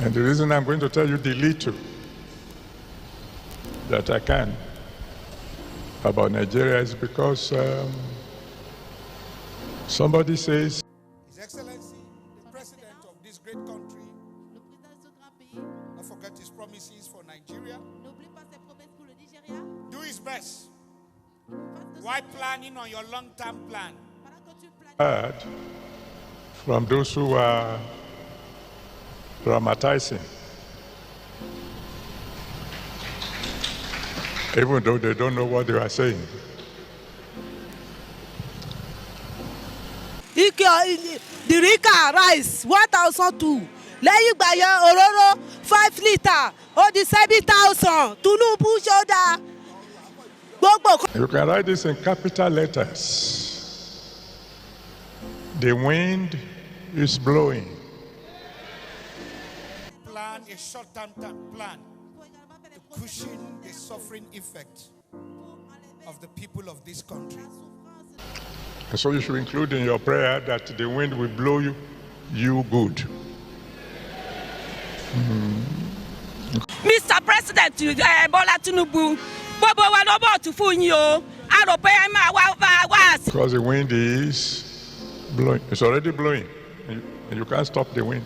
And the reason I'm going to tell you the little that I can about Nigeria is because somebody says, His Excellency, the President of this great country, don't forget his promises for Nigeria. Do his best. While planning on your long-term plan. Heard from those who are dramatizing, even though they don't know what they are saying. The Rika rice 1,002. Lẹ́yìn ìgbà yẹn òróró 5 litre ó di 7,000. TINUBU ṣọ́dá. You can write this in capital letters. The wind is blowing. Plan a short-term plan to cushion the suffering effect of the people of this country. And so you should include in your prayer that the wind will blow you good. Mr. President, Bola TINUBU, because the wind is blowing. It's already blowing. And you can't stop the wind.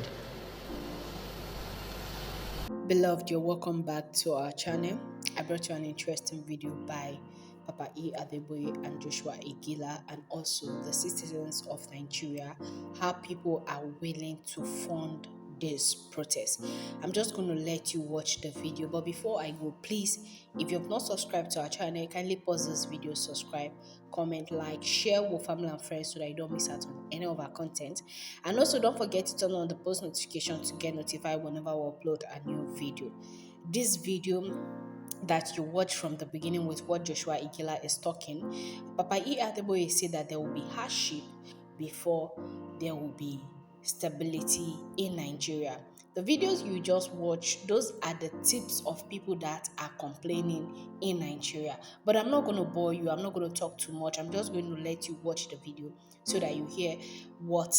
Beloved, you're welcome back to our channel. I brought you an interesting video by Papa EA Adeboye and Joshua Iginla, and also the citizens of Nigeria, how people are willing to fund this protest. I'm just going to let you watch the video, but before I go, please, if you have not subscribed to our channel, kindly pause this video, subscribe, comment, like, share with family and friends so that you don't miss out on any of our content. And also don't forget to turn on the post notification to get notified whenever we upload a new video. This video that you watch from the beginning with what Joshua Iginla is talking, Papa EA Adeboye said that there will be hardship before there will be stability in Nigeria. The videos you just watched, those are the tips of people that are complaining in Nigeria. But I'm not going to bore you. I'm not going to talk too much. I'm just going to let you watch the video so that you hear what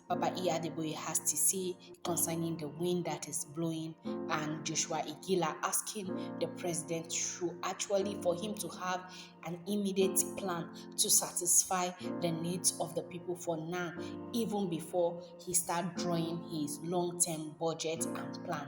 Papa EA Adeboye has to say concerning the wind that is blowing, and Joshua Iginla asking the president to actually for him to have an immediate plan to satisfy the needs of the people for now, even before he start drawing his long-term budget and plan.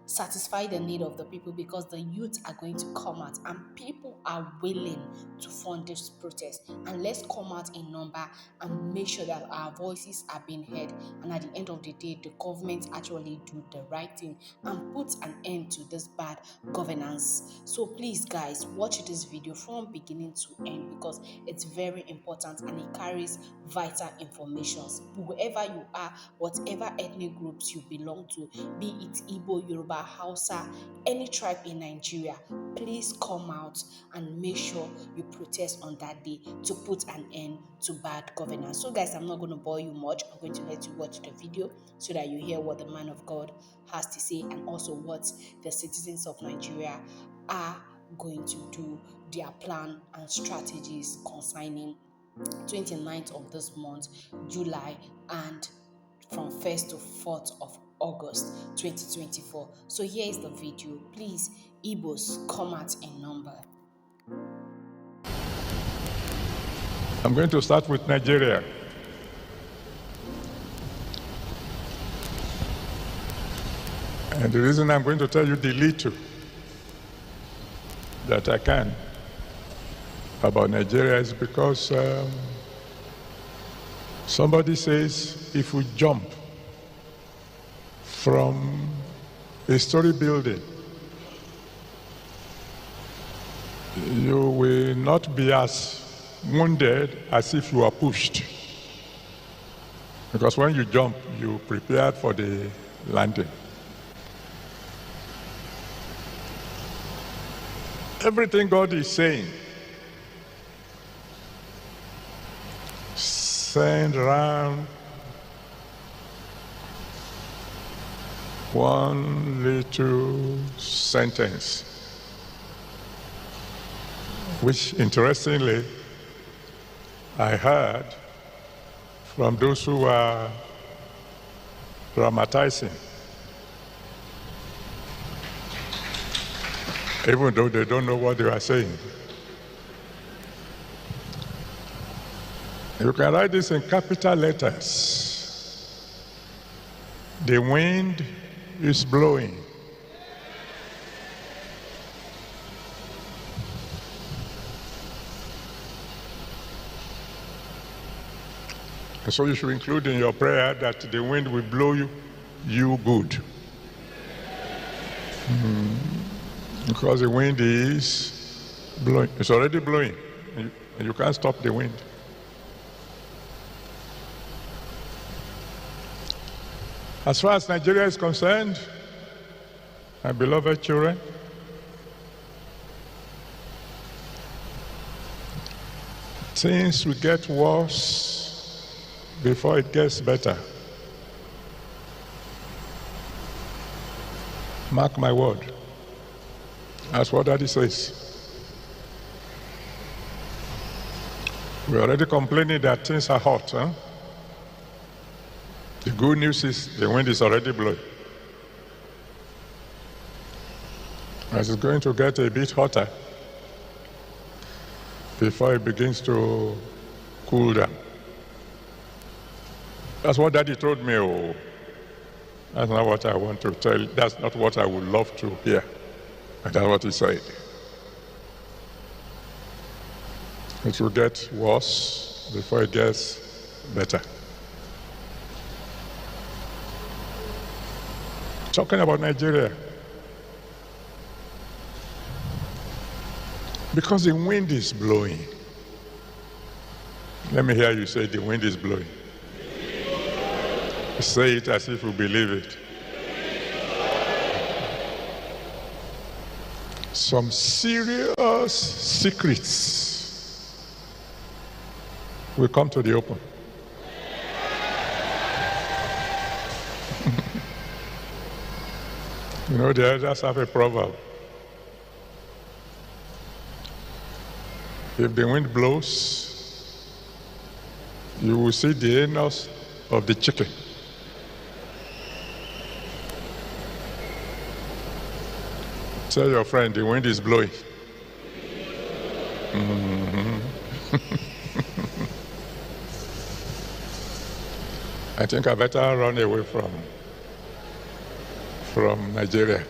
Satisfy the need of the people, because the youth are going to come out and people are willing to fund this protest. And let's come out in number and make sure that our voices are being heard, and at the end of the day the government actually do the right thing and put an end to this bad governance. So please guys, watch this video from beginning to end, because it's very important and it carries vital information. Whoever you are, whatever ethnic groups you belong to, be it Igbo, Yoruba, Hausa, any tribe in Nigeria, please come out and make sure you protest on that day to put an end to bad governance. So guys, I'm not going to bore you much. I'm going to let you watch the video so that you hear what the man of God has to say, and also what the citizens of Nigeria are going to do, their plan and strategies concerning 29th of this month, July, and from 1st to 4th of August 2024. So here is the video. Please, Igbos, come out in number. I'm going to start with Nigeria. And the reason I'm going to tell you the little that I can about Nigeria is because somebody says if we jump from a story building, you will not be as wounded as if you are pushed. Because when you jump, you prepare for the landing. Everything God is saying, send around one little sentence, which interestingly I heard from those who are dramatizing, even though they don't know what they are saying. You can write this in capital letters. The wind is blowing. And so you should include in your prayer that the wind will blow you good. Because the wind is blowing. It's already blowing. And you can't stop the wind. As far as Nigeria is concerned, my beloved children, things will get worse before it gets better. Mark my word. That's what Daddy says. We're already complaining that things are hot, huh? The good news is the wind is already blowing. As it's going to get a bit hotter before it begins to cool down. That's what Daddy told me. Oh, that's not what I want to tell. That's not what I would love to hear. But that's what he said. It will get worse before it gets better. Talking about Nigeria. Because the wind is blowing. Let me hear you say the wind is blowing. Say it as if you believe it. Some serious secrets will come to the open. You know, the elders have a proverb. If the wind blows, you will see the anus of the chicken. Tell your friend the wind is blowing. I think I better run away from Nigeria.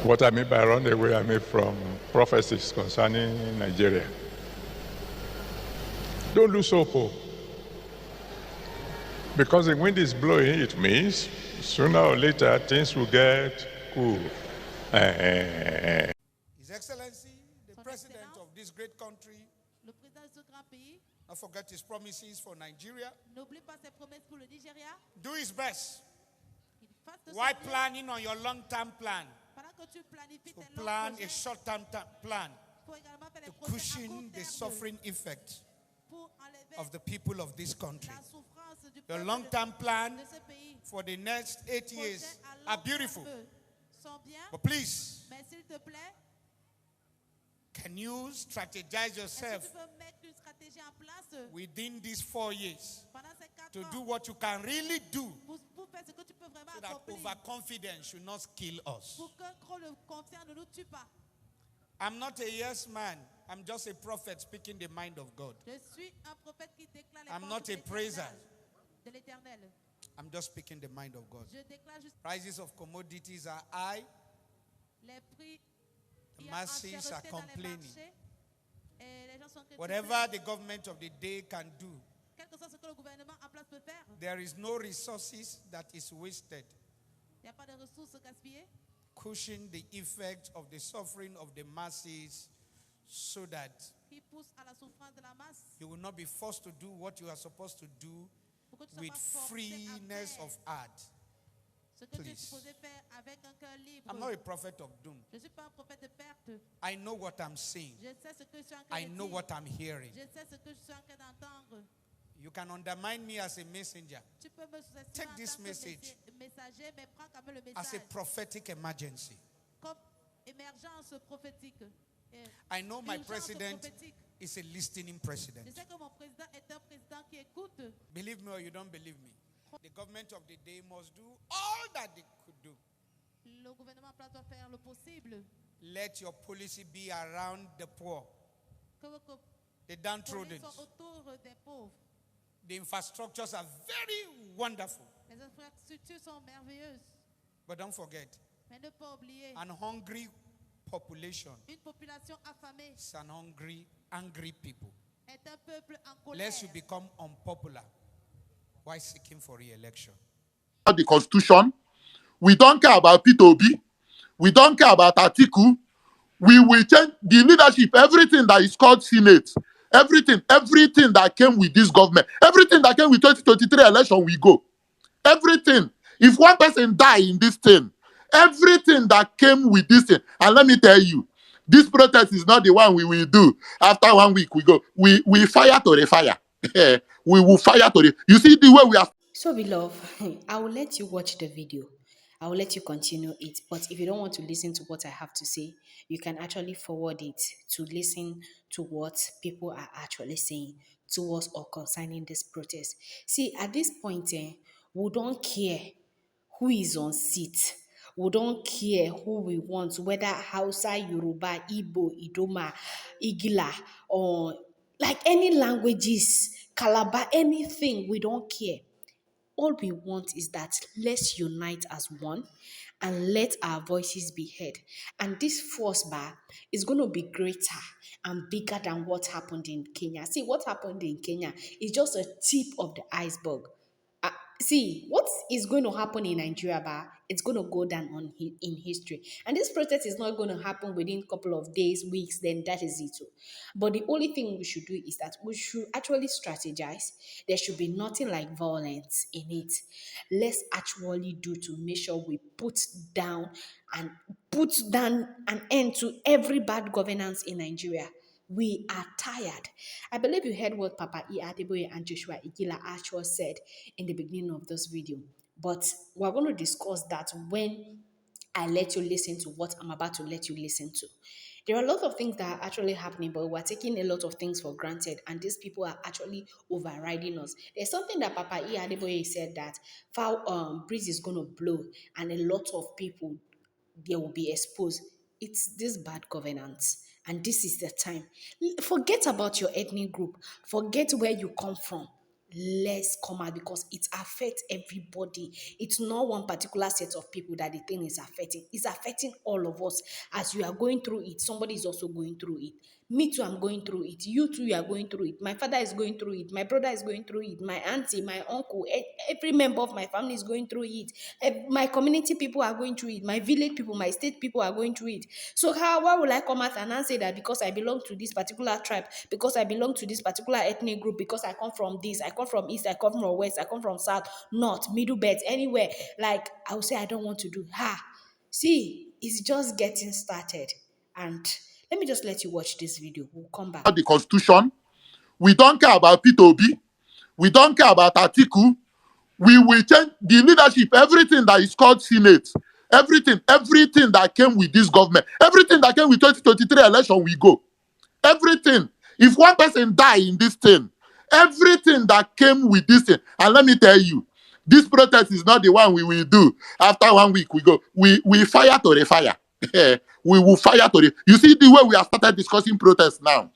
What I mean by run away, I mean from prophecies concerning Nigeria. Don't lose hope. Because the wind is blowing, it means sooner or later things will get cool. His Excellency, the President of this great country, Le président de ce grand pays, not forget his promises for Nigeria, n'oublie pas ses promesses pour le Nigeria. do his best Il fasse de son while mieux planning on your long-term plan, pendant que tu planifies to tes longs plan a projets. short-term plan Faut également faire to des projets à cushion court the terme suffering effect pour enlever of the people of this country. la souffrance du Your peuple long-term plan de ce pays. for the next 8 Projets years à are long beautiful. terme sont bien, But please, mais s'il te plaît, can you strategize est-ce que yourself tu peux mettre une stratégie en place within these 4 years pendant ces 4 to ans do what you can really do pour faire ce que tu peux vraiment so that accomplir, overconfidence should not kill us? pour que trop de confiance ne nous tue pas. I'm not a yes man. I'm just a prophet speaking the mind of God. Je suis un prophète qui déclare les I'm pensées not a de praiser. l'Éternel, de l'Éternel. I'm just speaking the mind of God. Je déclare juste Prices of commodities are high. les prix. The Il y a masses ancienneté are dans les complaining. marchés, et les gens sont critiqués. Whatever the government of the day can do, Quel que soit ce que le gouvernement en place peut faire, there is no resources that is wasted. il n'y a pas de ressources gaspillées. Cushion the effect of the suffering of the masses so that Qui pousse à la souffrance de la masse, you will not be forced to do what you are supposed to do pour que tu sois with pas forcé à freeness faire of heart. ce que tu es Please. supposé faire avec un cœur libre. I'm not a prophet of doom. Je ne suis pas un prophète de perte. I know what I'm saying. Je sais ce que je suis en train I de know dire. what I'm hearing. Je sais ce que je suis en train d'entendre. You can undermine me as a messenger, Tu peux me sous-estimer Take en this tant que message messager, mais prends quand même le as a message prophetic emergency. comme émergence prophétique. I know my Urgence president prophétique. is a listening president. Je sais que mon président est un président qui écoute. Believe me or you don't believe me. The government of the day must do all that they could do Le gouvernement doit faire le possible. Let your policy be around the poor, Que votre the police downtrodden. soit autour des pauvres. The infrastructures are very wonderful. Les infrastructures sont merveilleuses. But don't forget, Mais ne pas oublier, an hungry population une population affamée is an angry people. est un peuple en colère. Lest you become unpopular while seeking for re-election. The constitution. We don't care about P2B. We don't care about Atiku. We will change the leadership, everything that is called Senate, everything that came with this government, everything that came with 2023 election, we go. Everything. If one person die in this thing, everything that came with this thing, and let me tell you, this protest is not the one we will do. After 1 week, we go. We fire to the fire. We will fire to the. You see the way we are. So, beloved, I will let you watch the video. I will let you continue it. But if you don't want to listen to what I have to say, you can actually forward it to listen to what people are actually saying towards or concerning this protest. See, at this point, we don't care who is on seat. We don't care who we want, whether Hausa, Yoruba, Igbo, Idoma, Igila, or like any languages, Calabar, anything, we don't care. All we want is that let's unite as one and let our voices be heard. And this force bar is going to be greater and bigger than what happened in Kenya. See, what happened in Kenya is just a tip of the iceberg. See, what is going to happen in Nigeria, it's going to go down in history. And this protest is not going to happen within a couple of days, weeks, then that is it. But the only thing we should do is that we should actually strategize. There should be nothing like violence in it. Let's actually do to make sure we put down an end to every bad governance in Nigeria. We are tired. I believe you heard what Papa EA Adeboye and Joshua Iginla actually said in the beginning of this video. But we're going to discuss that when I let you listen to what I'm about to let you listen to. There are a lot of things that are actually happening, but we're taking a lot of things for granted, and these people are actually overriding us. There's something that Papa EA Adeboye said that foul breeze is going to blow, and a lot of people, they will be exposed. It's this bad governance. And this is the time. Forget about your ethnic group. Forget where you come from. Let's come out because it affects everybody. It's not one particular set of people that the thing is affecting. It's affecting all of us. As you are going through it, somebody is also going through it. Me too, I'm going through it. You too, you are going through it. My father is going through it. My brother is going through it. My auntie, my uncle, every member of my family is going through it. My community people are going through it. My village people, my state people are going through it. So why will I come out and say that because I belong to this particular tribe, because I belong to this particular ethnic group, because I come from this, I come from east, I come from west, I come from south, north, middle belt, anywhere. Like I will say I don't want to do. See, it's just getting started. And let me just let you watch this video. We'll come back. The constitution. We don't care about P2B. We don't care about Atiku. We will change the leadership, everything that is called Senate, everything that came with this government, everything that came with 2023 election, we go. Everything. If one person die in this thing, everything that came with this thing, and let me tell you, this protest is not the one we will do. After 1 week, we go. We fire to the fire. We will fire to the. You see the way we have started discussing protests now.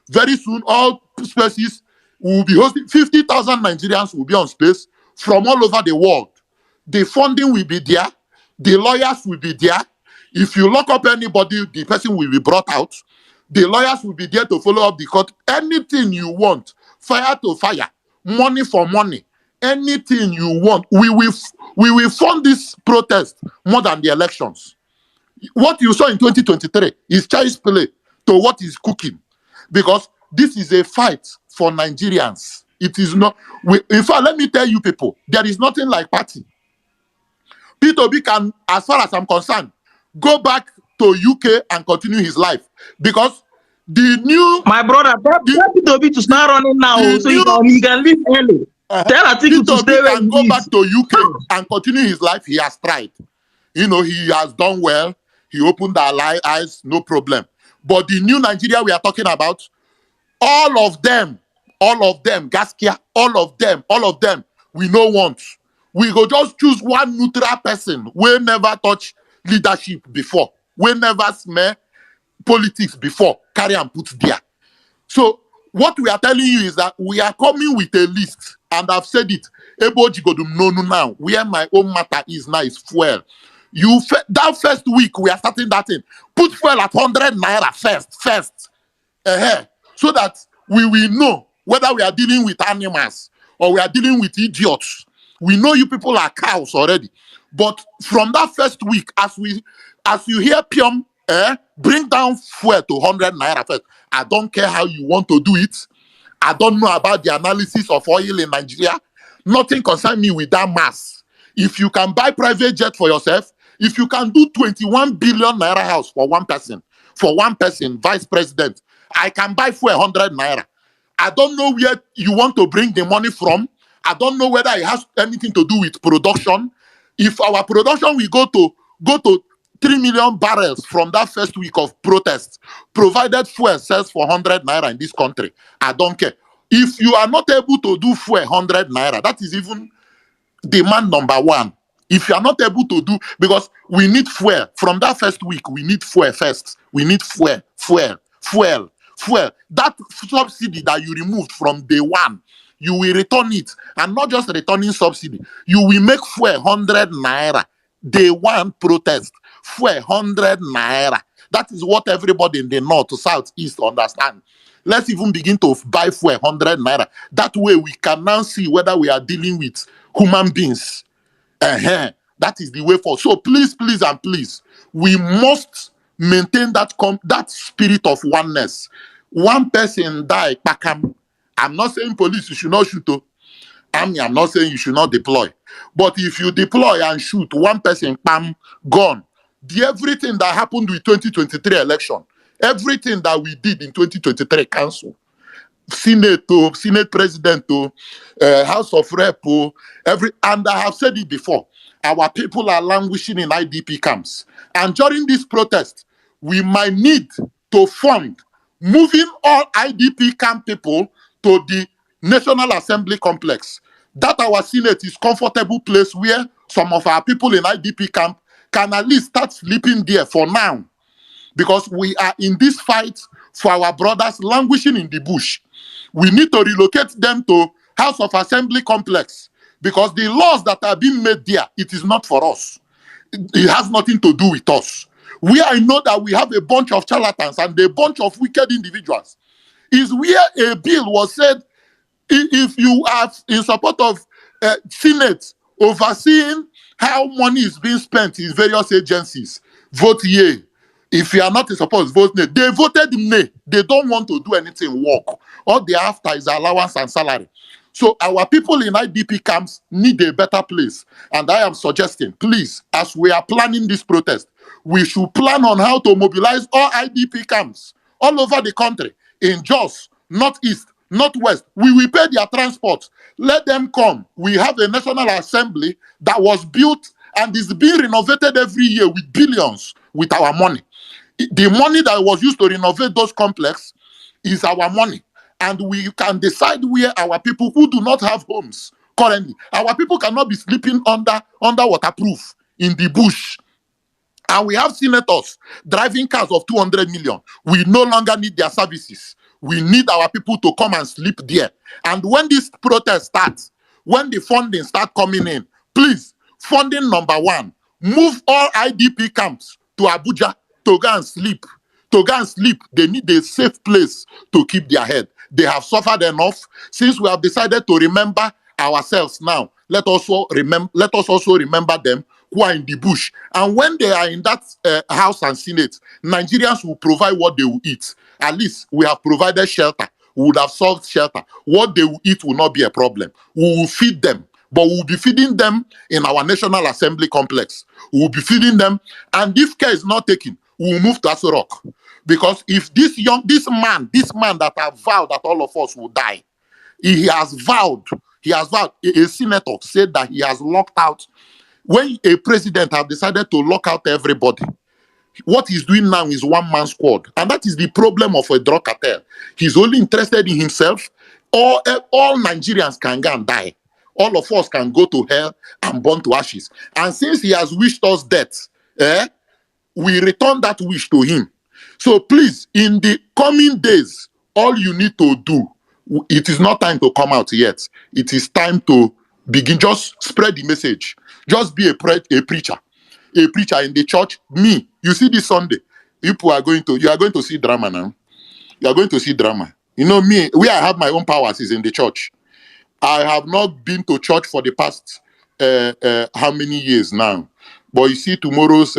Very soon, all spaces will be hosting. 50,000 Nigerians will be on space from all over the world. The funding will be there. The lawyers will be there. If you lock up anybody, the person will be brought out. The lawyers will be there to follow up the court. Anything you want, fire to fire, money for money, anything you want. We will fund this protest more than the elections. What you saw in 2023 is child's play to what is cooking, because this is a fight for Nigerians. It is not. In fact, let me tell you people, there is nothing like party. P2B can, as far as I'm concerned, go back to UK and continue his life, because the new my brother, tell P2B to start running now, so he can leave early. Tell Atiku to stay where he is. Go back to UK and continue his life. He has tried. You know, he has done well. He opened our eyes, no problem. But the new Nigeria we are talking about, all of them, Gaskia, all of them, we no want. We go just choose one neutral person. We never touch leadership before. We never smell politics before. Carry and put there. So what we are telling you is that we are coming with a list, and I've said it. Eboji go do no now. Where my own matter is now is fuel. That first week we are starting that in. Put fuel at 100 naira first. So that we will know whether we are dealing with animals or we are dealing with idiots. We know you people are cows already. But from that first week, as you hear Pium, bring down fuel to 100 naira first. I don't care how you want to do it. I don't know about the analysis of oil in Nigeria. Nothing concerns me with that mass. If you can buy private jet for yourself, if you can do 21 billion naira house for one person, vice president, I can buy for 100 naira. I don't know where you want to bring the money from. I don't know whether it has anything to do with production. If our production will go to 3 million barrels from that first week of protests, provided fuel sells for 100 naira in this country, I don't care. If you are not able to do fuel 100 naira, that is even demand number one. If you are not able to do, because we need fuel. From that first week, we need fuel first. We need fuel. That subsidy that you removed from day one, you will return it. And not just returning subsidy. You will make fuel 100 naira. Day one protest. Fuel 100 naira. That is what everybody in the north, south, east understand. Let's even begin to buy fuel 100 naira. That way we can now see whether we are dealing with human beings. That is the way forward. So please, we must maintain that spirit of oneness. One person die, pakam. I'm not saying police, you should not shoot. I'm not saying you should not deploy. But if you deploy and shoot, one person, pam, gone. Everything that happened with 2023 election, everything that we did in 2023 cancel. Senate president, House of Rep, and I have said it before, our people are languishing in IDP camps. And during this protest, we might need to fund moving all IDP camp people to the National Assembly complex. That our Senate is comfortable place where some of our people in IDP camp can at least start sleeping there for now. Because we are in this fight for our brothers languishing in the bush. We need to relocate them to House of Assembly complex. Because the laws that are being made there, it is not for us. It has nothing to do with us. I know that we have a bunch of charlatans and a bunch of wicked individuals. Is where a bill was said, if you are in support of Senate overseeing how money is being spent in various agencies, vote yea. If you are not in support, vote nay. They voted nay. They don't want to do anything work. All they after is allowance and salary. So our people in IDP camps need a better place. And I am suggesting, please, as we are planning this protest, we should plan on how to mobilize all IDP camps all over the country, in Jos, Northeast, Northwest. We will pay their transport. Let them come. We have a National Assembly that was built and is being renovated every year with billions with our money. The money that was used to renovate those complexes is our money. And we can decide where our people who do not have homes currently, our people cannot be sleeping under waterproof in the bush. And we have senators driving cars of 200 million. We no longer need their services. We need our people to come and sleep there. And when this protest starts, when the funding starts coming in, please, funding number one, move all IDP camps to Abuja to go and sleep. To go and sleep, they need a safe place to keep their head. They have suffered enough. Since we have decided to remember ourselves now, let us also remember them who are in the bush. And when they are in that House and Senate, Nigerians will provide what they will eat. At least we have provided shelter. We would have solved shelter. What they will eat will not be a problem. We will feed them. But we will be feeding them in our National Assembly complex. We will be feeding them. And if care is not taken, we will move to Aso Rock. Because if this man that have vowed that all of us will die, he has vowed, a senator said that he has locked out. When a president have decided to lock out everybody, what he's doing now is one-man squad. And that is the problem of a drug cartel. He's only interested in himself. All Nigerians can go and die. All of us can go to hell and burn to ashes. And since he has wished us death, we return that wish to him. So please, in the coming days, all you need to do, it is not time to come out yet. It is time to begin. Just spread the message. Just be a preacher in the church. Me, you see this Sunday, you are going to see drama now. You are going to see drama. You know me, where I have my own powers is in the church. I have not been to church for the past how many years now. But you see, tomorrow's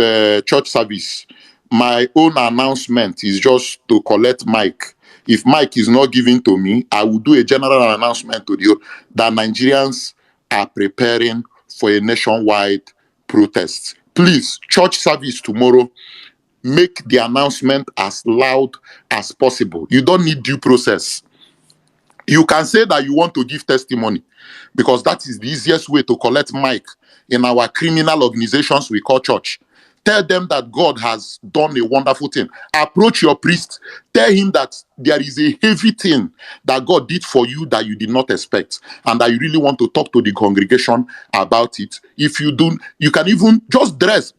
church service, my own announcement is just to collect mic. If mic is not given to me, I will do a general announcement to you that Nigerians are preparing for a nationwide protest. Please, church service tomorrow, make the announcement as loud as possible. You don't need due process. You can say that you want to give testimony because that is the easiest way to collect mic in our criminal organizations we call church. Tell them that God has done a wonderful thing. Approach your priest. Tell him that there is a heavy thing that God did for you that you did not expect and that you really want to talk to the congregation about it. If you do, you can even just dress.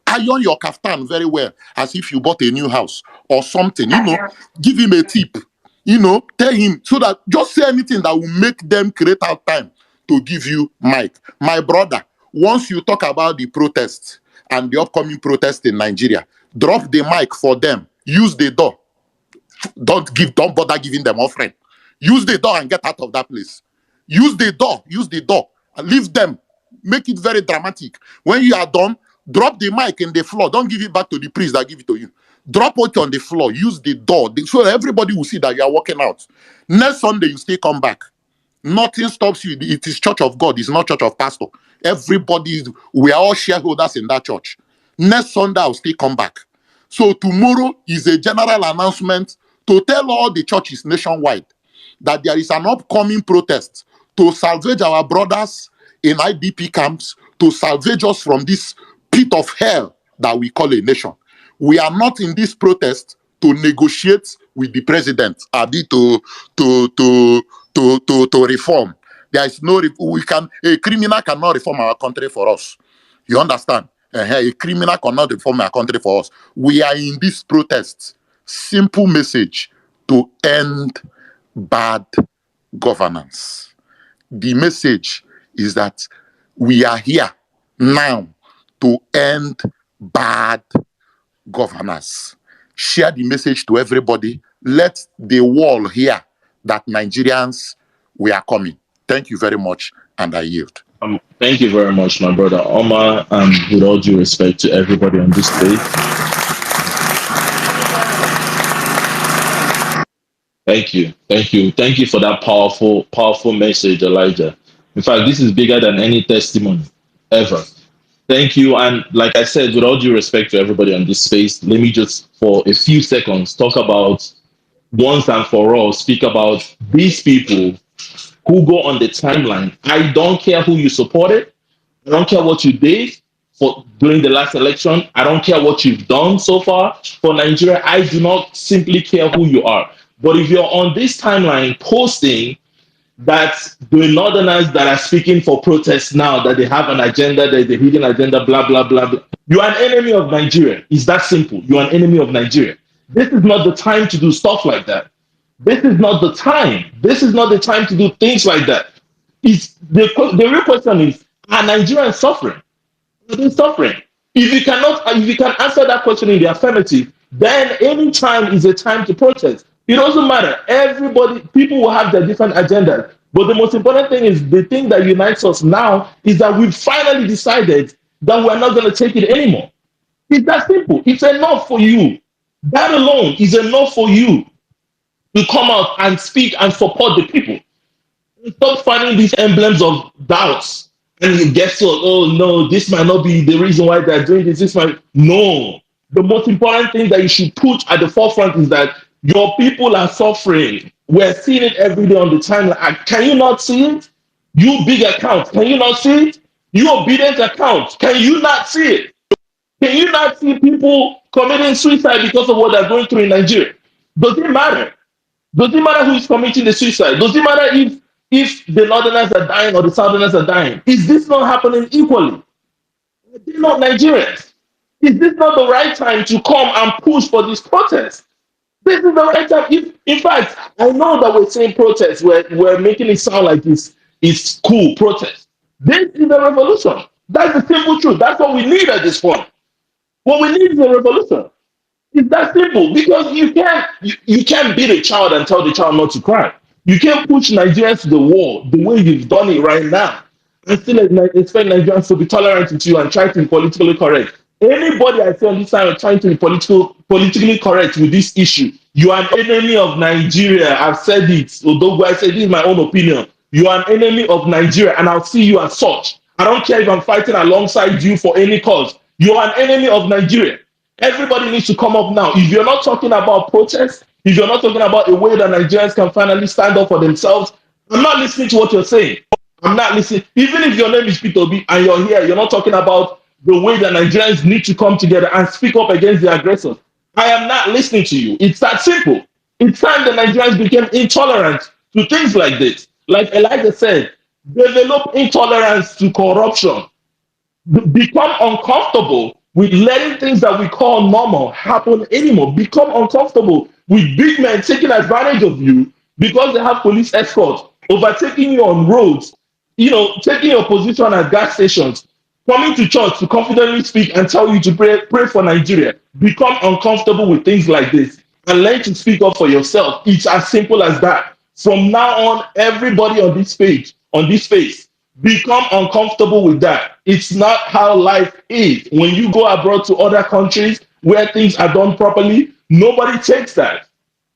Iron your kaftan very well as if you bought a new house or something. Give him a tip. Tell him so that just say anything that will make them create out time to give you mic. My brother, once you talk about the protests and the upcoming protest in Nigeria, drop the mic for them. Use the door. Don't bother giving them offering. Use the door and get out of that place. Use the door. And leave them. Make it very dramatic. When you are done, drop the mic in the floor. Don't give it back to the priest that give it to you. Drop it on the floor. Use the door so everybody will see that you are walking out. Next Sunday, you still come back. Nothing stops you. It is church of God. It's not church of pastor. We are all shareholders in that church. Next Sunday, I'll still come back. So tomorrow is a general announcement to tell all the churches nationwide that there is an upcoming protest to salvage our brothers in IDP camps, to salvage us from this pit of hell that we call a nation. We are not in this protest to negotiate with the president, to reform. There is no a criminal cannot reform our country for us. You understand? A criminal cannot reform our country for us. We are in this protest. Simple message to end bad governance. The message is that we are here now to end bad governance. Share the message to everybody. Let the world hear that Nigerians, we are coming. Thank you very much, and I yield. Thank you very much, my brother Omar, and with all due respect to everybody on this stage. Thank you for that powerful message, Elijah. In fact, this is bigger than any testimony ever. Thank you, and like I said, with all due respect to everybody on this space, let me just for a few seconds talk about once and for all, speak about these people who go on the timeline. I don't care who you supported. I don't care what you did during the last election. I don't care what you've done so far for Nigeria. I do not simply care who you are. But if you're on this timeline posting that the Northerners that are speaking for protests now, that they have an agenda, there's a hidden agenda, blah, blah, blah, blah. You are an enemy of Nigeria. It's that simple. You are an enemy of Nigeria. This is not the time to do stuff like that. This is not the time. This is not the time to do things like that. The real question is, are Nigerians suffering? Are they suffering? If you can answer that question in the affirmative, then any time is a time to protest. It doesn't matter. People will have their different agendas. But the most important thing is the thing that unites us now is that we've finally decided that we're not going to take it anymore. It's that simple. It's enough for you. That alone is enough for you to come out and speak and support the people. Stop finding these emblems of doubts. And you get so, oh no, this might not be the reason why they're doing this. No. The most important thing that you should put at the forefront is that your people are suffering. We're seeing it every day on the timeline. Can you not see it? You big account, can you not see it? You obedient account, can you not see it? Can you not see people committing suicide because of what they're going through in Nigeria? Does it matter? Does it matter who is committing the suicide? Does it matter if the Northerners are dying or the Southerners are dying? Is this not happening equally? They're not Nigerians. Is this not the right time to come and push for this protest? This is the right time. If, in fact, I know that we're saying protest, we're making it sound like it's cool protest. This is a revolution. That's the simple truth. That's what we need at this point. What we need is a revolution. It's that simple because you can't beat a child and tell the child not to cry. You can't push Nigerians to the wall the way you've done it right now and still expect Nigerians to be tolerant with you and try to be politically correct. Anybody I see on this side trying to be politically correct with this issue, you are an enemy of Nigeria. I've said it. Although I said this is my own opinion. You are an enemy of Nigeria, and I'll see you as such. I don't care if I'm fighting alongside you for any cause. You are an enemy of Nigeria. Everybody needs to come up now. If you're not talking about protests, if you're not talking about a way that Nigerians can finally stand up for themselves, I'm not listening to what you're saying. I'm not listening. Even if your name is Peter B and you're here, you're not talking about the way that Nigerians need to come together and speak up against the aggressors. I am not listening to you. It's that simple. It's time the Nigerians became intolerant to things like this. Like Elijah said, develop intolerance to corruption. Become uncomfortable with letting things that we call normal happen anymore. Become uncomfortable with big men taking advantage of you because they have police escorts, overtaking you on roads, taking your position at gas stations, coming to church to confidently speak and tell you to pray for Nigeria. Become uncomfortable with things like this and learn to speak up for yourself. It's as simple as that. From now on, everybody on this page, on this space, become uncomfortable with that. It's not how life is. When you go abroad to other countries where things are done properly, nobody takes that.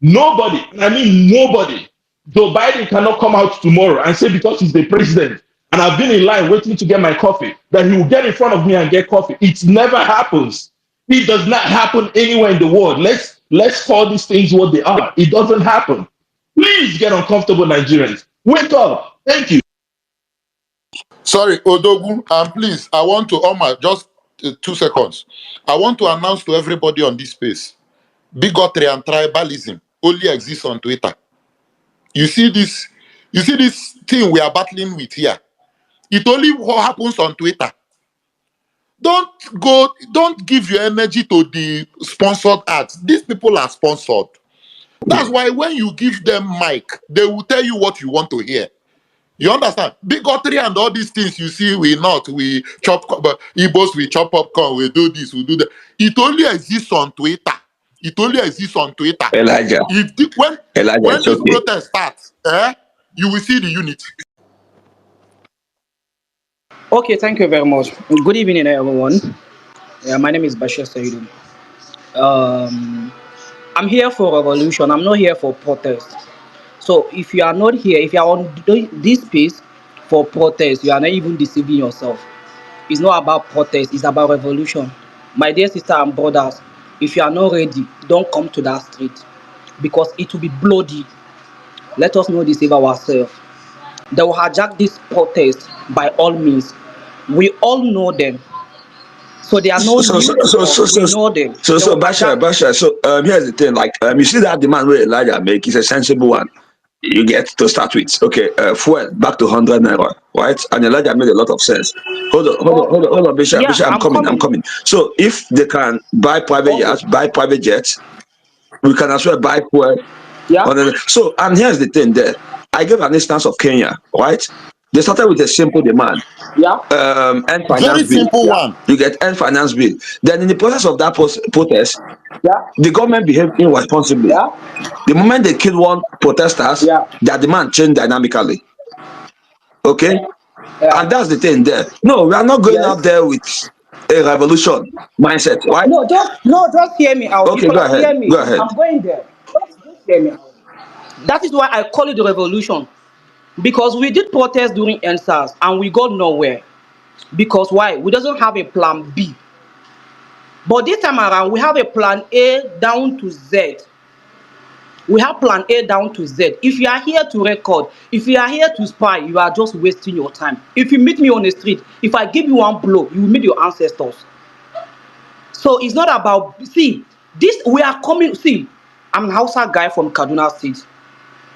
Nobody, I mean nobody. Joe Biden cannot come out tomorrow and say because he's the president and I've been in line waiting to get my coffee, that he will get in front of me and get coffee. It never happens. It does not happen anywhere in the world. Let's call these things what they are. It doesn't happen. Please get uncomfortable, Nigerians. Wake up. Thank you. Sorry, Odogu, and please, I want to, Omar, just 2 seconds. I want to announce to everybody on this space, bigotry and tribalism only exists on Twitter. You see this thing we are battling with here. It only happens on Twitter. Don't give your energy to the sponsored ads. These people are sponsored. That's why when you give them mic, they will tell you what you want to hear. You understand? Bigotry and all these things you see, we chop, but Igbos, we chop popcorn, we do this, we do that. It only exists on Twitter. It only exists on Twitter. Elijah. When this protest starts, you will see the unity. Okay, thank you very much. Good evening, everyone. My name is Bashir Saidu. I'm here for revolution. I'm not here for protest. So if you are not here, if you are on this space for protest, you are not even deceiving yourself. It's not about protest, it's about revolution. My dear sisters and brothers, if you are not ready, don't come to that street because it will be bloody. Let us know this about ourselves. They will hijack this protest by all means. We all know them. So they are no new to us. We know them. So Basha. So here's the thing. Like you see that demand where Elijah make is a sensible one. You get to start with. Okay, fuel back to 100 naira, right? And Elijah made a lot of sense. Hold on, Bishop. Yeah, Bishop, I'm coming. So if they can buy private yachts, buy private jets, we can as well buy fuel. Yeah. So and here's the thing there. I gave an instance of Kenya, right? They started with a simple demand. Yeah. End finance Very bill. simple one. You get end finance bill. Then in the process of that protest, the government behaved irresponsibly. Yeah. The moment they killed one protesters, their demand changed dynamically. Okay? Yeah. And that's the thing there. No, we are not going out there with a revolution mindset, right? No, just hear me out. Okay, go ahead. Hear me. Go ahead. I'm going there. Just hear me out. That is why I call it the revolution. Because we did protest during NSAS and we got nowhere. Because why? We doesn't have a plan B. But this time around, we have a plan A down to Z. We have plan A down to Z. If you are here to record, if you are here to spy, you are just wasting your time. If you meet me on the street, if I give you one blow, you will meet your ancestors. So it's not about, see, this, we are coming, see, I'm an Hausa guy from Kaduna State,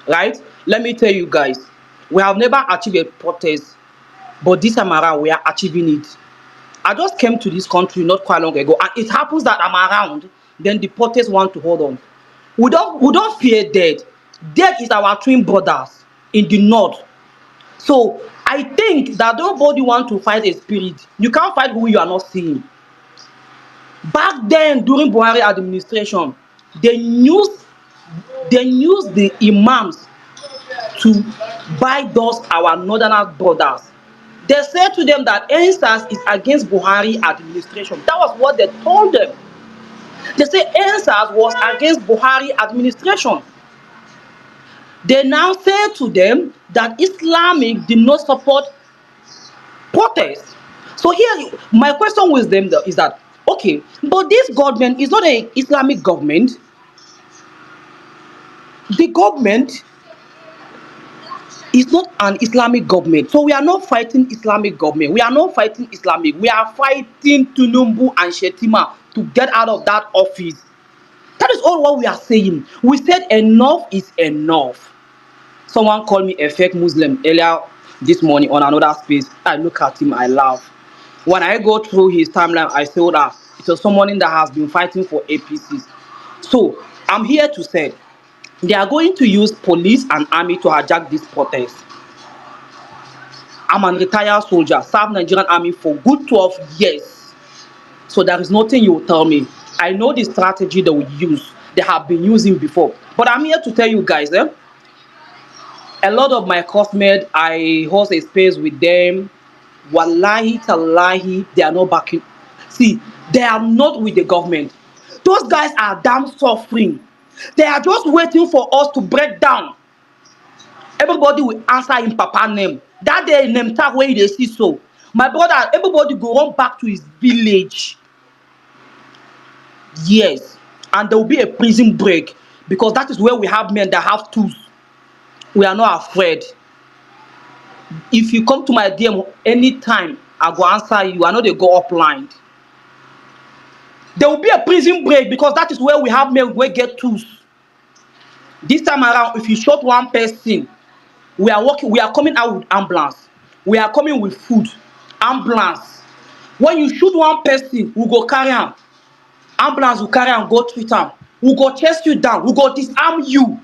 right? Let me tell you guys, we have never achieved a protest, but this time around, we are achieving it. I just came to this country not quite long ago, and it happens that I'm around. Then the protests want to hold on. We don't fear death. Death is our twin brothers in the north. So I think that nobody want to fight a spirit. You can't fight who you are not seeing. Back then, during Buhari administration, they used they used the imams to buy those our northern brothers. They said to them that NSAS is against Buhari administration. That was what they told them. They say NSAS was against Buhari administration. They now say to them that Islamic did not support protest. So here, my question with them is that, okay, but this government is not an Islamic government. The government is not an Islamic government. So we are not fighting Islamic government. We are not fighting Islamic. We are fighting TINUBU and Shetima to get out of that office. That is all what we are saying. We said enough is enough. Someone called me a fake Muslim earlier this morning on another space. I look at him, I laugh. When I go through his timeline, I saw that it was someone that has been fighting for APCs. So I'm here to say they are going to use police and army to hijack this protest. I'm a retired soldier, served Nigerian army for good 12 years. So there is nothing you will tell me. I know the strategy they will use. They have been using before. But I'm here to tell you guys, a lot of my classmates, I host a space with them. Wallahi, tallahi, they are not backing. See, they are not with the government. Those guys are damn suffering. They are just waiting for us to break down. Everybody will answer in Papa name. That day name tag where they see so. My brother, everybody go run back to his village. Yes. And there will be a prison break because that is where we have men that have tools. We are not afraid. If you come to my DM anytime, I go answer you. I know they go upline. There will be a prison break because that is where we have men who get tools. This time around, if you shot one person, we are coming out with ambulance. We are coming with food, ambulance. When you shoot one person, we go carry am. Ambulance will carry am go treat am. We go chase you down. We go disarm you.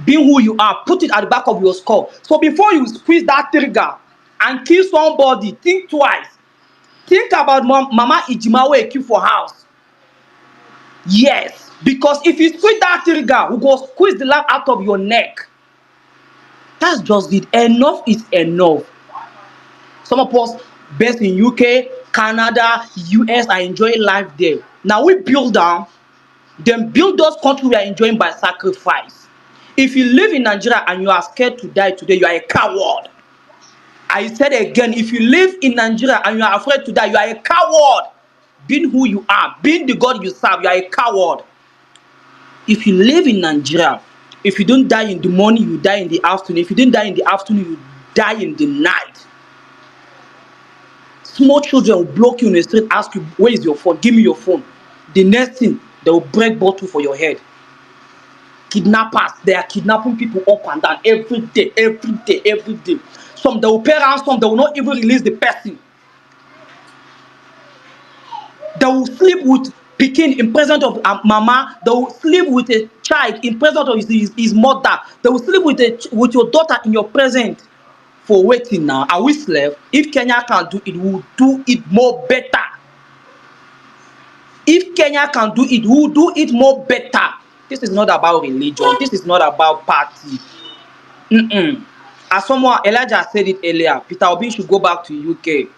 Being who you are, put it at the back of your skull. So before you squeeze that trigger and kill somebody, think twice. Think about Mama Ijima wey keep for house. Yes, because if you squeeze that trigger, we go squeeze the life out of your neck. That's just it. Enough is enough. Some of us based in UK, Canada, US are enjoying life there. Now we build down, then build those countries we are enjoying by sacrifice. If you live in Nigeria and you are scared to die today, you are a coward. I said again, if you live in Nigeria and you are afraid to die, you are a coward. Being who you are, being the God you serve, you are a coward. If you live in Nigeria, if you don't die in the morning, you die in the afternoon. If you don't die in the afternoon, you die in the night. Small children will block you in the street, ask you, where is your phone? Give me your phone. The next thing, they will break bottle for your head. Kidnappers, they are kidnapping people up and down every day, every day, every day. Some they will pay ransom, they will not even release the person. They will sleep with pikin in presence of mama. They will sleep with a child in presence of his mother. They will sleep with your daughter in your presence. For waiting now, are we slave? If Kenya can do it, we will do it more better. If Kenya can do it, we will do it more better. This is not about religion. This is not about party. As someone, Elijah said it earlier, Peter Obi should go back to UK.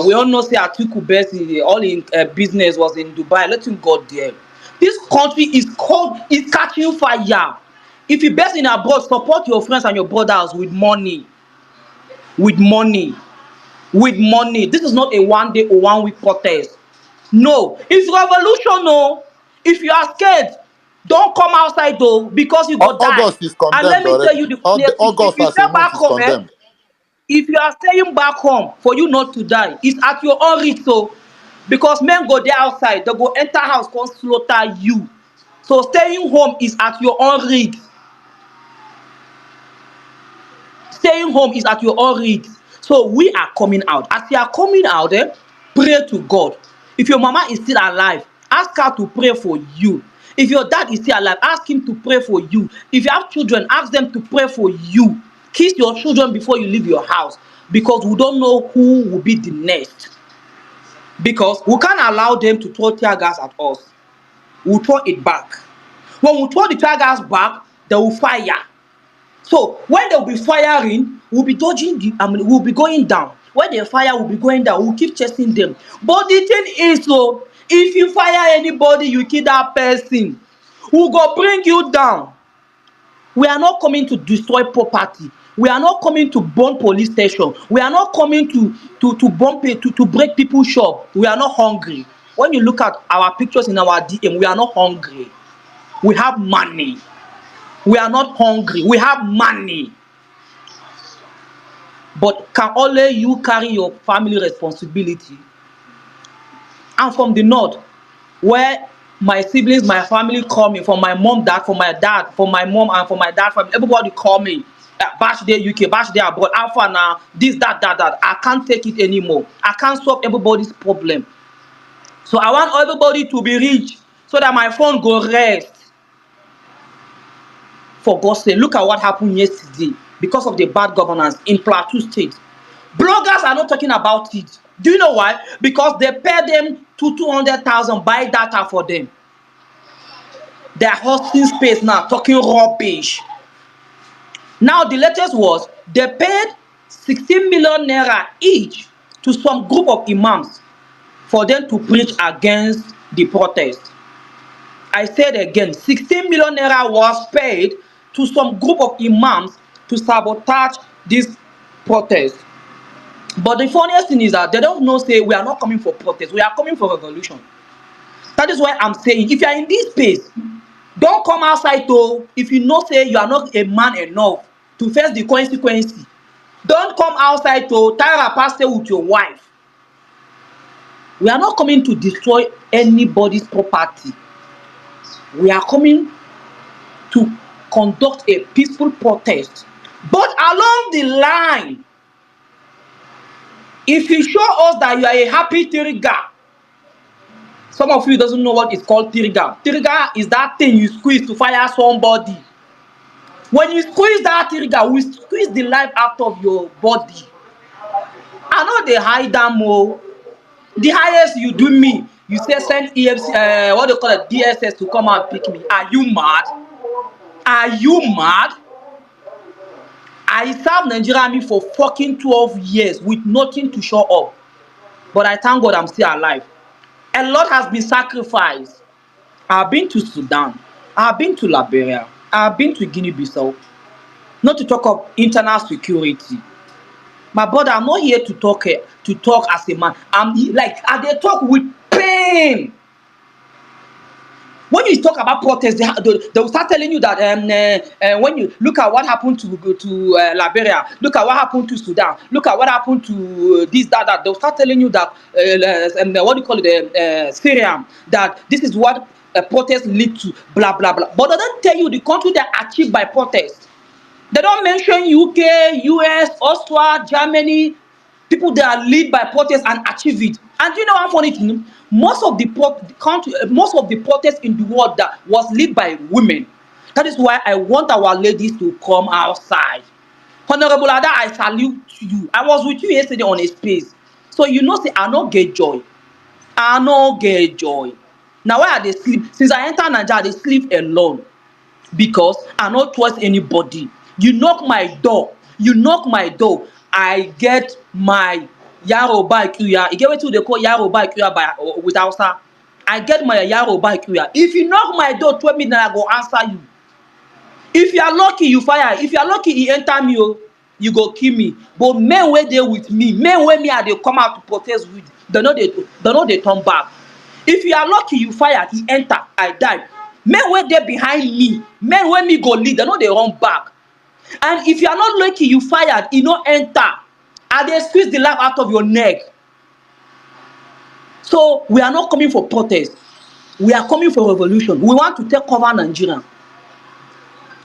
We all know say Atiku best all in business was in Dubai. Let him go there. This country is catching fire. If you best in abroad, support your friends and your brothers with money. With money. With money. This is not a 1 day or 1 week protest. No, it's revolution. No, if you are scared, don't come outside though, because you go die. August is And let condemned me tell already. you the clear thing. If August you as a stay back month is home, condemned. if you are staying back home for you not to die, it's at your own risk. So, because men go there outside, they go enter house, come slaughter you. So staying home is at your own risk. Staying home is at your own risk. So we are coming out. As you are coming out, pray to God. If your mama is still alive, ask her to pray for you. If your dad is still alive, ask him to pray for you. If you have children, ask them to pray for you. Kiss your children before you leave your house, because we don't know who will be the next. Because we can't allow them to throw tear gas at us. We'll throw it back. When we throw the tear gas back, they will fire. So when they'll be firing, we'll be dodging we'll be going down. When they fire, we'll be going down. We'll keep chasing them. But the thing is, so if you fire anybody, you kill that person, we'll go bring you down. We are not coming to destroy property. We are not coming to burn police station. We are not coming to burn to break people's shop. We are not hungry. When you look at our pictures in our DM, we are not hungry. We have money. We are not hungry. We have money. But can only you carry your family responsibility? I'm from the north, where my siblings, my family call me, from my mom, dad, from my dad, from my mom, and from my dad, from everybody call me. Bash there UK, bash there abroad, alpha now, this, that. I can't take it anymore. I can't solve everybody's problem. So I want everybody to be rich so that my phone go rest. For God's sake, look at what happened yesterday because of the bad governance in Plateau State. Bloggers are not talking about it. Do you know why? Because they pay them to 200,000 buy data for them. They are hosting space now, talking rubbish. Now the latest was they paid 16 million naira each to some group of imams for them to preach against the protest. I said again, 16 million naira was paid to some group of imams to sabotage this protest. But the funniest thing is that they don't know, say we are not coming for protest, we are coming for revolution. That is why I'm saying, if you are in this space, don't come outside to, if you know say you are not a man enough to face the consequence. Don't come outside to tie a pastor with your wife. We are not coming to destroy anybody's property. We are coming to conduct a peaceful protest. But along the line, if you show us that you are a happy trigger, some of you doesn't know what is called trigger. Trigger is that thing you squeeze to fire somebody. When you squeeze that trigger, we squeeze the life out of your body. I know they hide them more. The highest you do me, you say send EFC, what they call it, DSS to come and pick me. Are you mad? Are you mad? I served Nigeria Army for fucking 12 years with nothing to show up. But I thank God I'm still alive. A lot has been sacrificed. I've been to Sudan. I've been to Liberia. I've been to Guinea-Bissau. Not to talk of internal security. My brother, I'm not here to talk as a man. I dey talk with pain. When you talk about protest, they will start telling you that when you look at what happened to Liberia, look at what happened to Sudan, look at what happened to this, that. They'll start telling you that what do you call it, Syria, that this is what protest lead to, blah blah blah. But they don't tell you the country that achieved by protest. They don't mention UK, US, Austria, Germany, people that are lead by protest and achieve it. And you know one funny thing? Most of the protests in the world that was led by women. That is why I want our ladies to come outside. Honorable Ada, I salute you. I was with you yesterday on a space. So you know, say I no get joy. I no get joy. Now why I dey sleep? Since I enter Nigeria, I dey sleep alone. Because I no trust anybody. You knock my door. I get my Yaroba Ikuya. You get what they call Yaroba Ikuya with Hausa. I get my Yaroba Ikuya. If you knock my door 12 midnight, I go answer you. If you are lucky, you fire. If you are lucky, he enter me, you go kill me. But men wey dey with me, men wey me I dey come out to protest with, they know they turn back. If you are lucky, you fire, he enter, I die. Men wey dey behind me, men wey me go lead, they know they run back. And if you are not lucky, you fired, he no enter. And they squeeze the life out of your neck. So we are not coming for protest. We are coming for revolution. We want to take over Nigeria.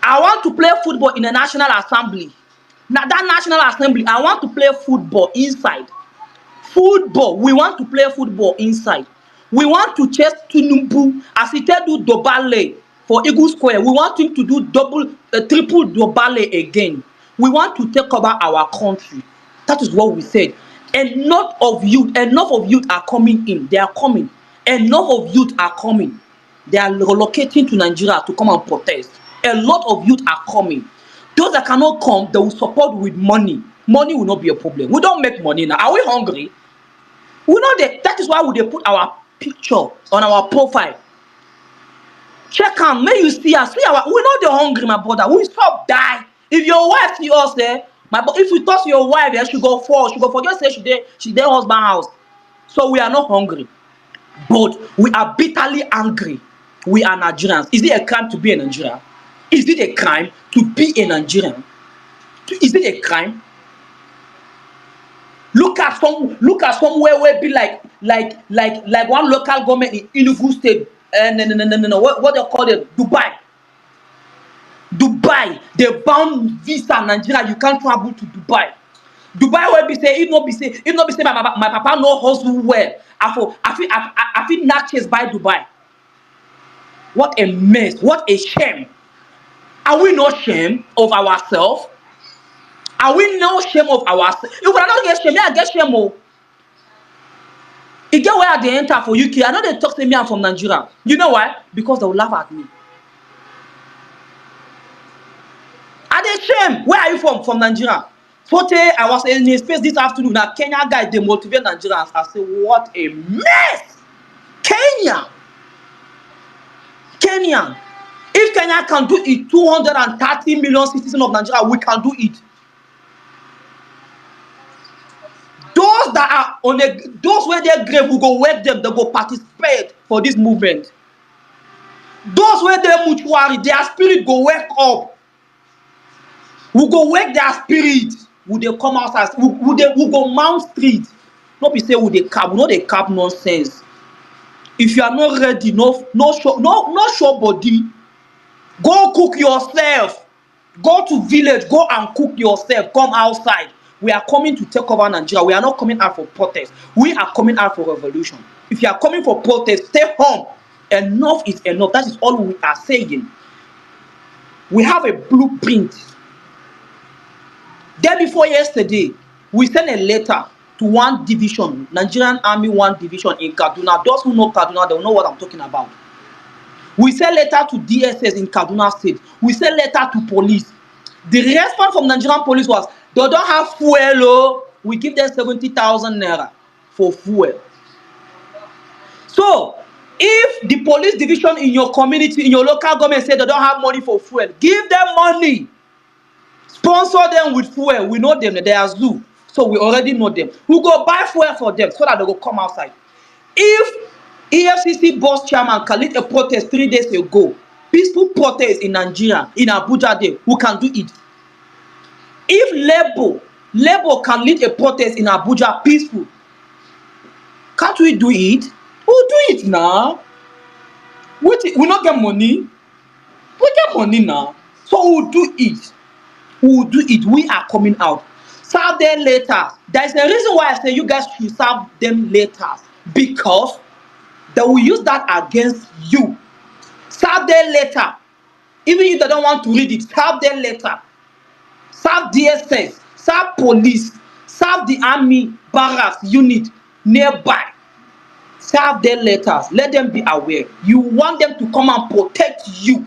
I want to play football in the National Assembly. Now that National Assembly, I want to play football inside. Football. We want to play football inside. We want to chase TINUBU as he tell do Dobale for Eagle Square. We want him to do triple Dobale again. We want to take over our country. That is what we said. Enough of youth are coming in. They are coming. Enough of youth are coming. They are relocating to Nigeria to come and protest. A lot of youth are coming. Those that cannot come, they will support with money. Money will not be a problem. We don't make money now. Are we hungry? We know that is why we dey put our picture on our profile. Check am, make you see us. See our, we know dey hungry, my brother. We stop die. If your wife see us there, if you touch your wife, she go fall. She go forget say she dey husband house. So we are not hungry, but we are bitterly angry. We are Nigerians. Is it a crime to be a Nigerian? Is it a crime to be a Nigerian? Is it a crime? Look at somewhere where be like one local government in Enugu State. No. What they call it? Dubai. They bound visa Nigeria. You can't travel to Dubai. Dubai will be say if not be say my papa no hustle well. I feel not chased by Dubai. What a mess! What a shame! Are we not ashamed of ourselves? Are we not ashamed of ourselves? If we are not get shame, I get shame. Oh. You get where they enter for UK. I know they talk to me, I'm from Nigeria. You know why? Because they will laugh at me. Are they shame? Where are you from? From Nigeria. Forte, I was in his face this afternoon. Now Kenya guy, they motivate Nigerians. I say, what a mess! Kenya. If Kenya can do it, 230 million citizens of Nigeria, we can do it. Those that are on those where their grave, we go wake them, they go participate for this movement. Those where they mortuary, their spirit go wake up. We go wake their spirit. We they come outside. We go mount street. Not be say we they cap, no they cap nonsense. If you are not ready, no show body. Go cook yourself. Go to village, go and cook yourself. Come outside. We are coming to take over Nigeria. We are not coming out for protest. We are coming out for revolution. If you are coming for protest, stay home. Enough is enough. That is all we are saying. We have a blueprint. Day before yesterday, we sent a letter to one division, Nigerian Army 1 division in Kaduna. Those who know Kaduna, they will know what I'm talking about. We sent letter to DSS in Kaduna State. We sent letter to police. The response from Nigerian police was, they don't have fuel. Oh. We give them 70,000 naira for fuel. So, if the police division in your community, in your local government say they don't have money for fuel, give them money. Sponsor them with fuel. We know them. They are zoo. So we already know them. We go buy fuel for them so that they will come outside. If EFCC boss chairman can lead a protest 3 days ago, peaceful protest in Nigeria, in Abuja there, who can do it? If Labour can lead a protest in Abuja peaceful, can't we do it? We'll do it now. We not get money. We get money now. So we'll do it. We will do it. We are coming out. Serve them later. There is a reason why I say you guys should serve them later. Because they will use that against you. Serve them later. Even if they don't want to read it, serve them later. Serve DSS. Serve police. Serve the army barracks unit nearby. Serve their letters. Let them be aware. You want them to come and protect you.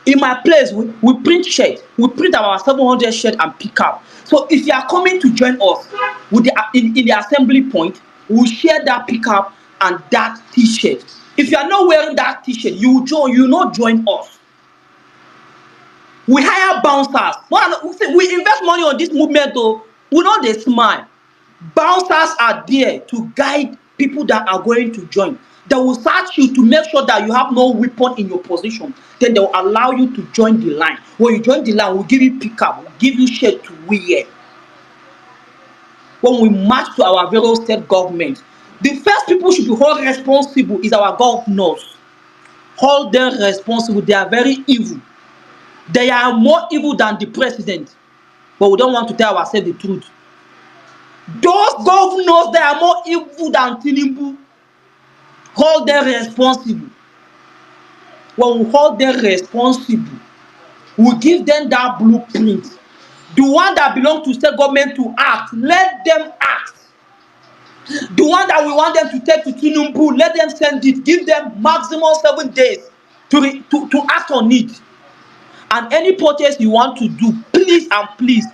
In my place, we print shirts. We print our 700 shirts and pick up. So if you are coming to join us with in the assembly point, we'll share that pickup and that t-shirt. If you are not wearing that t-shirt, you not join us. We hire bouncers. We invest money on this movement though. We know they smile. Bouncers are there to guide people that are going to join. They will search you to make sure that you have no weapon in your position. Then they will allow you to join the line. When you join the line, we'll give you pickup, we'll give you shirt to wear. When we march to our various state government, the first people should be held responsible is our governors. Hold them responsible. They are very evil. They are more evil than the president. but we don't want to tell ourselves the truth. Those governors that are more evil than TINUBU, hold them responsible. When we hold them responsible, we give them that blueprint. The one that belong to state government to act, let them act. The one that we want them to take to TINUBU, let them send it. Give them maximum 7 days to act on it. And any protest you want to do, please and please,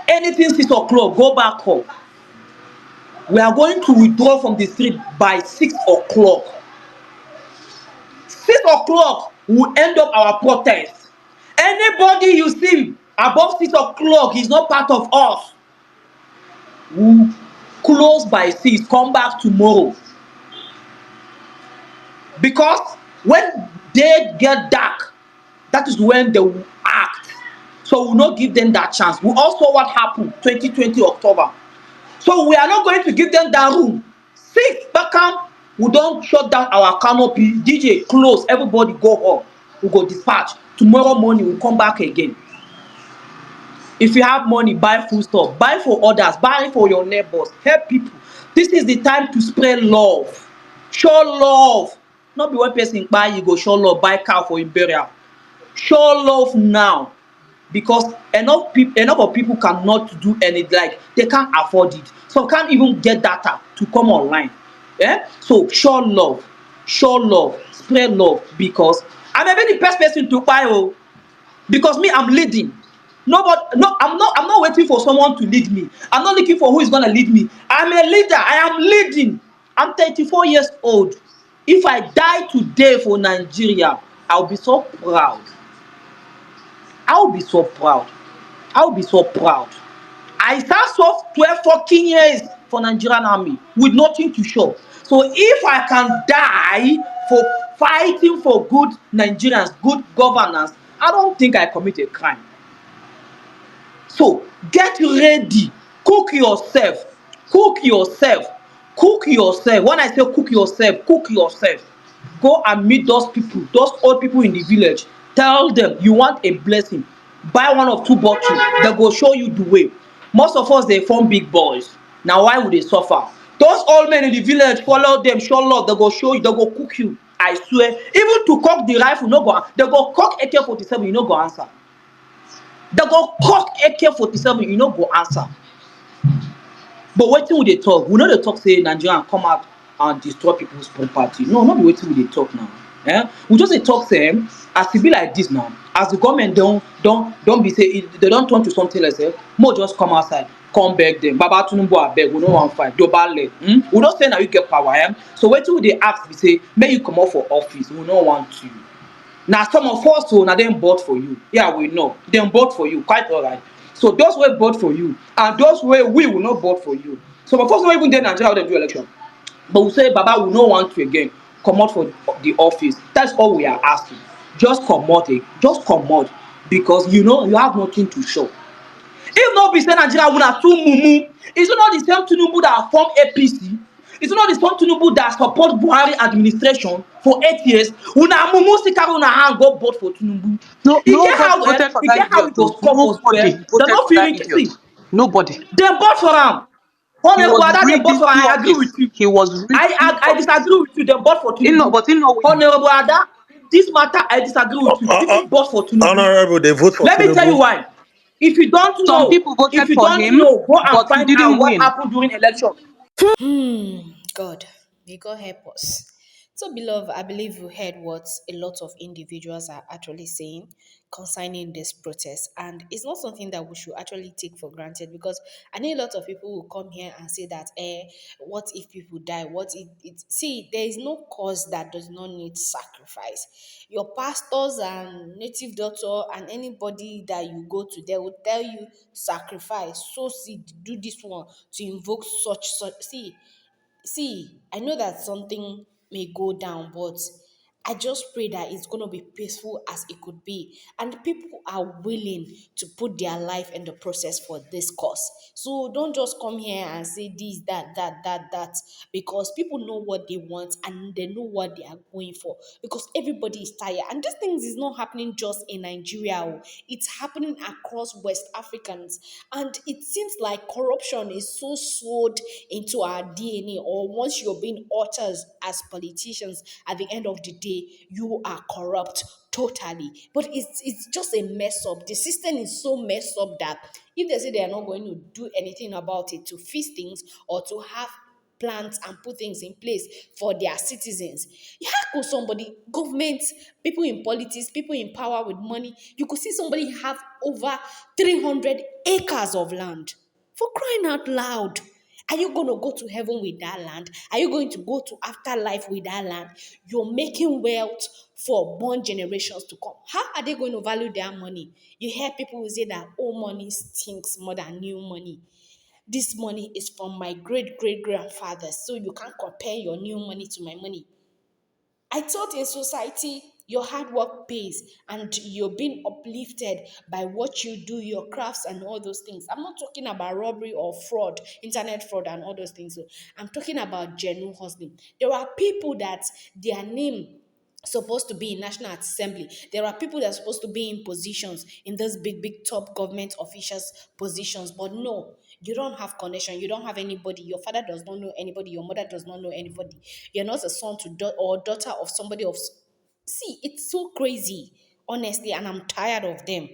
anything 6 o'clock, go back home. We are going to withdraw from the street by 6 o'clock. 6 o'clock will end up our protest. Anybody you see above 6 o'clock is not part of us. We'll close by 6, come back tomorrow. Because when they get dark, that is when they will act. So we'll not give them that chance. We also what happened 2020 October. So we are not going to give them that room. 6 back, we don't shut down our canopy. DJ close, everybody go home. We go dispatch. Tomorrow morning we'll come back again. If you have money, buy food stuff, buy for others, buy for your neighbors, help people. This is the time to spread love. Show love. Not be one person buy, you go show love, buy cow for him burial. Show love now. Because enough of people cannot do anything, like they can't afford it. Some can't even get data to come online. So show love, spread love, because I'm a very best person to buy. Because me, I'm leading. Nobody, no, I'm not waiting for someone to lead me. I'm not looking for who is gonna lead me. I'm a leader. I am leading. I'm 34 years old. If I die today for Nigeria, I'll be so proud. I'll be so proud. I'll be so proud. I served 12 fucking years for Nigerian army with nothing to show. So if I can die for fighting for good Nigerians, good governance, I don't think I commit a crime. So get ready. Cook yourself. Cook yourself. Cook yourself. When I say cook yourself, cook yourself. Go and meet those people, those old people in the village. Tell them you want a blessing. Buy 1 or 2 bottles. They go show you the way. Most of us, they form big boys. Now why would they suffer? Those old men in the village, follow them, show love. They go show you. They go cook you. I swear. Even to cock the rifle, no go. They go cock AK-47. You no go answer. They go cock AK-47. You no go answer. But wetin we dey talk? We no dey talk say Nigerians come out and destroy people's property. No, not be wetin we dey talk now. We just dey talk say as e be like this now, as the government don be say they don turn to something like say more just come outside, come beg them. Baba Tinubu abeg, we no wan fight. Dobale. We no say na you get power. So wetin we dey ask be say make you comot for office. We no want you. Na some of us na dem vote for you. Yeah, we know. Dem vote for you, quite alright. So those wey vote for you and those wey we will not vote for you. Some of us no even dey Nigeria how dem do election. But we say, Baba, we no want you again. Comot for the office. That's all we are asking. Just comot it. Just comot. Because you know you have nothing to show. If not be say Nigeria una too mumu, is it not the same TINUBU that form APC? Is it not the same TINUBU that support Buhari administration for 8 years? Una mumu still carry una hand go vote for TINUBU. No, E get nobody how voted for e that get how idiot. it was Though. score for Nobody square. Dem voted no for fit that reach. idiot. See, Nobody. dem vote for am. He Honourable was Ada dem vote rigging for am. I agree with office. you. He was rigging I office. disagree with you. Dem vote for TINUBU. But he know Honourable Ada, this matter I disagree with you. People vote for TINUBU. Honorable, they vote for Let me tell you Tinubu. why. If you don't some know, people voted for him, go and but he find out didn't what win. happened during election. God, may God help us. So, beloved, I believe you heard what a lot of individuals are actually saying concerning this protest, and it's not something that we should actually take for granted, because I know a lot of people will come here and say that, what if people die? What if it? See, there is no cause that does not need sacrifice. Your pastors and native doctor and anybody that you go to, they will tell you sacrifice, sow seed, do this one to invoke such. See, I know that something may go down, but I just pray that it's going to be peaceful as it could be. And people are willing to put their life in the process for this cause. So don't just come here and say this, that, because people know what they want and they know what they are going for. Because everybody is tired. And these things is not happening just in Nigeria. Oh. It's happening across West Africans. And it seems like corruption is so sewed into our DNA, or once you're being authors as politicians, at the end of the day, you are corrupt totally. But it's just a mess up. The system is so messed up that if they say they are not going to do anything about it to fix things or to have plans and put things in place for their citizens. How could somebody, government, people in politics, people in power with money, you could see somebody have over 300 acres of land? For crying out loud. Are you going to go to heaven with that land? Are you going to go to afterlife with that land? You're making wealth for born generations to come. How are they going to value their money? You hear people who say that old money stinks more than new money. This money is from my great great grandfather, so you can't compare your new money to my money. I thought in society, your hard work pays and you're being uplifted by what you do, your crafts, and all those things. I'm not talking about robbery or fraud, internet fraud, and all those things. So I'm talking about genuine hustling. There are people that their name supposed to be in National Assembly. There are people that are supposed to be in positions, in those big, big top government officials positions. But no, you don't have connection. You don't have anybody. Your father does not know anybody. Your mother does not know anybody. You're not a son to or daughter of somebody of. See, it's so crazy, honestly, and I'm tired of them.